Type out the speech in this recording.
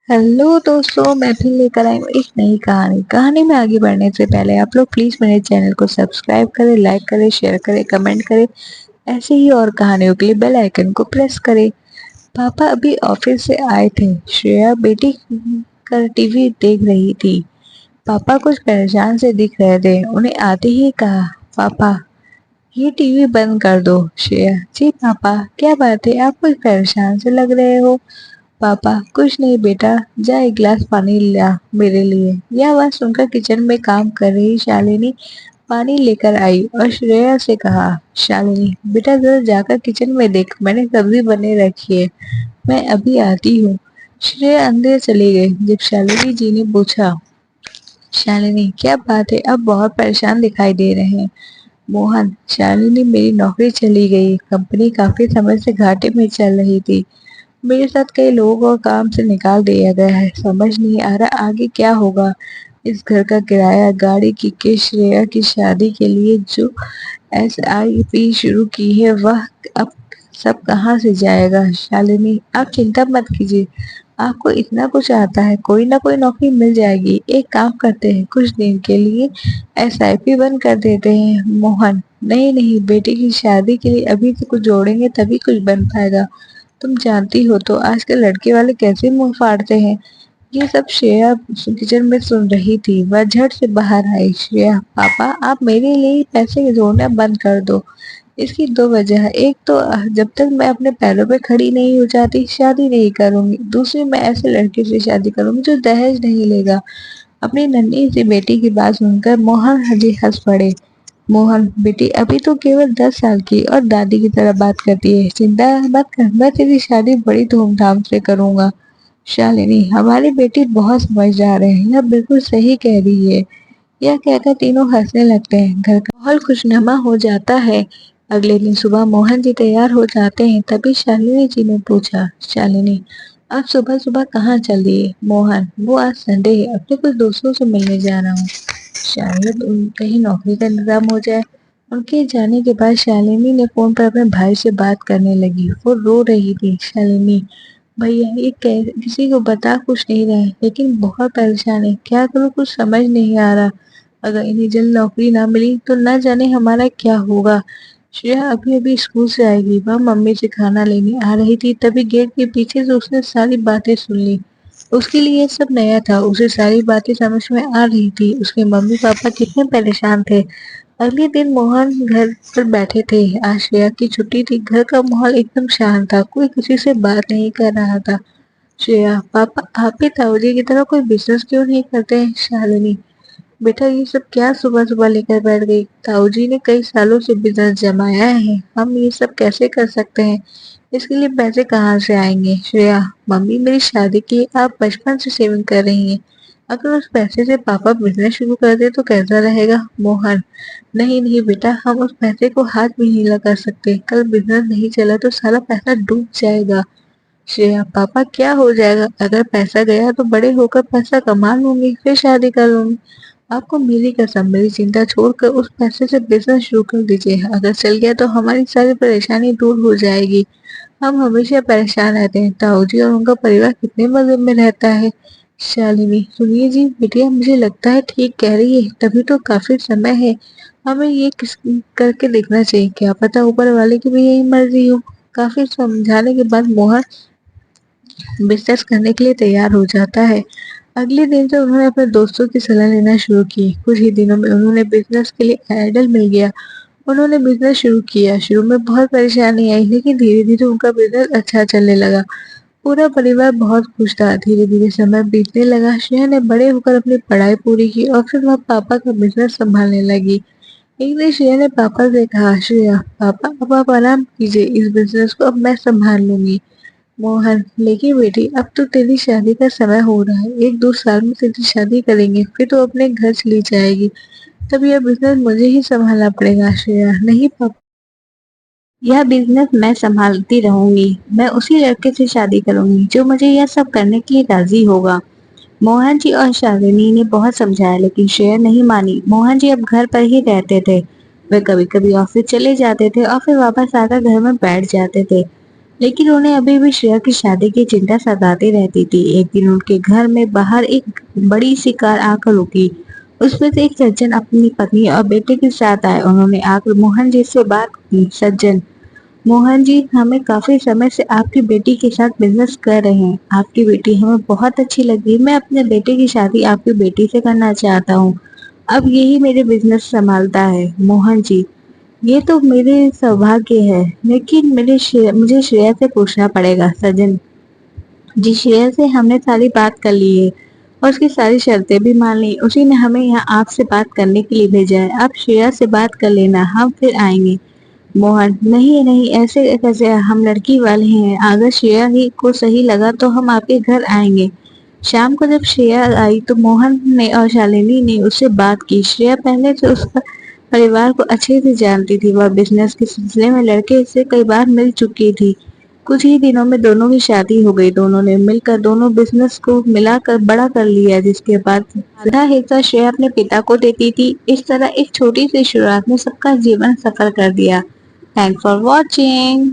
Hello दोस्तों, मैं फिर लेकर आई हूँ एक नई कहानी में आगे बढ़ने से पहले आप लोग प्लीज मेरे चैनल को सब्सक्राइब करें, लाइक करें, शेयर करें, कमेंट करें। ऐसे ही और कहानियों के लिए बेल आइकन को प्रेस करें। पापा अभी ऑफिस से आए थे। श्रेया बेटी कर टीवी देख रही थी। पापा कुछ परेशान से दिख रहे थे। उन्हें आते ही कहा, पापा ये टीवी बंद कर दो। श्रेया, जी पापा, क्या बात है, आप कुछ परेशान से लग रहे हो। पापा, कुछ नहीं बेटा, जा एक गिलास पानी ला मेरे लिए। यह आवाज सुनकर किचन में काम कर रही शालिनी पानी लेकर आई और श्रेया से कहा, शालिनी बेटा जरा जाकर किचन में देख, मैंने सब्जी बने रखी है, मैं अभी आती हूँ। श्रेया अंदर चली गई। जब शालिनी जी ने पूछा, शालिनी क्या बात है, अब बहुत परेशान दिखाई दे रहे हैं। मोहन, शालिनी मेरी नौकरी चली गई, कंपनी काफी समय से घाटे में चल रही थी। मेरे साथ कई लोगों को काम से निकाल दिया गया है, समझ नहीं आ रहा आगे क्या होगा। इस घर का किराया, गाड़ी की किस्त, श्रेया की शादी के लिए जो SIP शुरू की है वह अब सब कहाँ से जाएगा। शालिनी, आप चिंता मत कीजिए, आपको इतना कुछ आता है, कोई ना कोई नौकरी मिल जाएगी। एक काम करते हैं, कुछ दिन के लिए SIP बंद कर देते हैं। मोहन, नहीं नहीं, बेटे की शादी के लिए अभी तो कुछ जोड़ेंगे तभी कुछ बन पाएगा। तुम जानती हो तो आजकल लड़के वाले कैसे मुंह फाड़ते हैं। ये सब श्रेया किचन में सुन रही थी। वह झट से बाहर आई। श्रेया, पापा आप मेरे लिए पैसे जोड़ना बंद कर दो। इसकी दो वजह है। एक तो जब तक मैं अपने पैरों पे खड़ी नहीं हो जाती शादी नहीं करूंगी। दूसरी, मैं ऐसे लड़के से शादी करूंगी जो दहेज नहीं लेगा। अपनी नन्ही सी बेटी की बात सुनकर मोहन हजी हंस पड़े। मोहन, बेटी अभी तो केवल 10 साल की और दादी की तरह बात करती है, चिंता मत कर, मैं तेरी शादी बड़ी धूमधाम से करूंगा। शालिनी, हमारी बेटी बहुत समझदार है, यह बिल्कुल सही कह रही है। यह कहकर तीनों हंसने लगते हैं। घर का माहौल खुशनुमा हो जाता है। अगले दिन सुबह मोहन जी तैयार हो जाते हैं। तभी शालिनी जी ने पूछा, शालिनी आप सुबह सुबह कहाँ चल दिए। मोहन, वो आज संडे है, अपने कुछ दोस्तों से मिलने जा रहा हूँ, शायद उन कहीं नौकरी का इंतजाम हो जाए। उनके जाने के बाद शालिनी ने फोन पर अपने भाई से बात करने लगी। वो रो रही थी। शालिनी, भैया ये किसी को बता कुछ नहीं रहे, लेकिन बहुत परेशान है, क्या करूँ कुछ समझ नहीं आ रहा। अगर इन्हें जल्द नौकरी ना मिली तो न जाने हमारा क्या होगा। श्रेया अभी अभी स्कूल से आएगी। वह मम्मी से खाना लेने आ रही थी, तभी गेट के पीछे से उसने सारी बातें सुन ली। उसके लिए ये सब नया था। उसे सारी बातें समझ में आ रही थी। उसके मम्मी पापा कितने परेशान थे। अगले दिन मोहन घर पर बैठे थे। आज श्रेया की छुट्टी थी। घर का माहौल एकदम शांत था। कोई किसी से बात नहीं कर रहा था। श्रेया, पापा आप भी ताऊजी की तरह कोई बिजनेस क्यों नहीं करते हैं। शालिनी, बेटा ये सब क्या सुबह सुबह लेकर बैठ गई। ताऊजी ने कई सालों से बिजनेस जमाया है, हम ये सब कैसे कर सकते हैं। इसके लिए पैसे कहाँ से आएंगे। श्रेया, मम्मी मेरी शादी की आप बचपन से सेविंग कर रही हैं, अगर उस पैसे से पापा बिजनेस शुरू कर दे तो कैसा रहेगा। मोहन, नहीं नहीं बेटा, हम उस पैसे को हाथ भी नहीं लगा सकते, कल बिजनेस नहीं चला तो सारा पैसा डूब जाएगा। श्रेया, पापा क्या हो जाएगा, अगर पैसा गया तो बड़े होकर पैसा कमा लूंगी, फिर शादी कर लूंगी। आपको मेरी कसम, मेरी चिंता छोड़कर उस पैसे से बिजनेस शुरू कर दीजिए, अगर चल गया तो हमारी सारी परेशानी दूर हो जाएगी। हम हमेशा परेशान रहते हैं, ताऊजी और उनका परिवार कितने मजे में रहता है। शालिनी, सुनिए जी बिटिया, मुझे लगता है ठीक कह रही है, तभी तो काफी समय है, हमें ये किस करके देखना चाहिए, क्या पता ऊपर वाले की भी यही मर्जी हो। काफी समझाने के बाद मोहन बिजनेस करने के लिए तैयार हो जाता है। अगले दिन से उन्होंने अपने दोस्तों की सलाह लेना शुरू की। कुछ ही दिनों में उन्होंने बिजनेस के लिए आइडल मिल गया। उन्होंने बिजनेस शुरू किया। शुरू में बहुत परेशानी आई, लेकिन धीरे धीरे उनका बिजनेस अच्छा चलने लगा। पूरा परिवार बहुत खुश था। धीरे धीरे समय बीतने लगा। श्रेया ने बड़े होकर अपनी पढ़ाई पूरी की और फिर वह पापा का बिजनेस संभालने लगी। एक दिन श्रेया ने पापा से कहा, श्रेया पापा अब आप आराम कीजिए, इस बिजनेस को अब मैं संभाल लूंगी। मोहन, लेकिन बेटी अब तो तेरी शादी का समय हो रहा है, 1-2 साल में तेरी शादी करेंगे, फिर तो अपने घर चली जाएगी, तब यह बिजनेस मुझे ही संभालना पड़ेगा। श्रेया, नहीं पापा, यह बिजनेस मैं संभालती रहूंगी, मैं उसी लड़के से शादी करूंगी जो मुझे यह सब करने के लिए राजी होगा। मोहन जी और शालिनी ने बहुत समझाया, लेकिन श्रेया नहीं मानी। मोहन जी अब घर पर ही रहते थे। वे कभी कभी ऑफिस चले जाते थे और फिर वापस आकर घर में बैठ जाते थे। लेकिन उन्हें अभी भी श्रेया की शादी की चिंता सताती रहती थी। एक दिन उनके घर में बाहर एक बड़ी सी कार आकर रुकी। उसमें से एक सज्जन अपनी पत्नी और बेटे के साथ आए। उन्होंने आकर मोहन जी से बात की। सज्जन: मोहन जी, हमें काफी समय से आपकी बेटी के साथ बिजनेस कर रहे हैं। आपकी बेटी हमें बहुत अच्छी लगी। मैं अपने बेटे की शादी आपकी बेटी से करना चाहता हूँ। अब यही मेरे बिजनेस संभालता है। मोहन जी: ये तो मेरे सौभाग्य है, लेकिन मुझे श्रेया से पूछना पड़ेगा। सजन जी: श्रेया से हमने सारी बात कर ली है और उसकी सारी शर्तें भी मान ली। उसी ने हमें यहाँ आपसे बात करने के लिए भेजा है। आप श्रेया से बात कर लेना, हम फिर आएंगे। मोहन: नहीं नहीं, ऐसे कैसे, हम लड़की वाले हैं। अगर श्रेया ही को सही लगा तो हम आपके घर आएंगे। शाम को जब श्रेया आई तो मोहन ने और शालिनी ने उससे बात की। श्रेया पहले से उसका परिवार को अच्छे से जानती थी। वह बिजनेस के सिलसिले में लड़के से कई बार मिल चुकी थी। कुछ ही दिनों में दोनों की शादी हो गई। दोनों ने मिलकर दोनों बिजनेस को मिलाकर बड़ा कर लिया, जिसके बाद आधा हिस्सा श्रेया अपने पिता को देती थी। इस तरह एक छोटी सी शुरुआत ने सबका जीवन सफल कर दिया। Thanks for watching.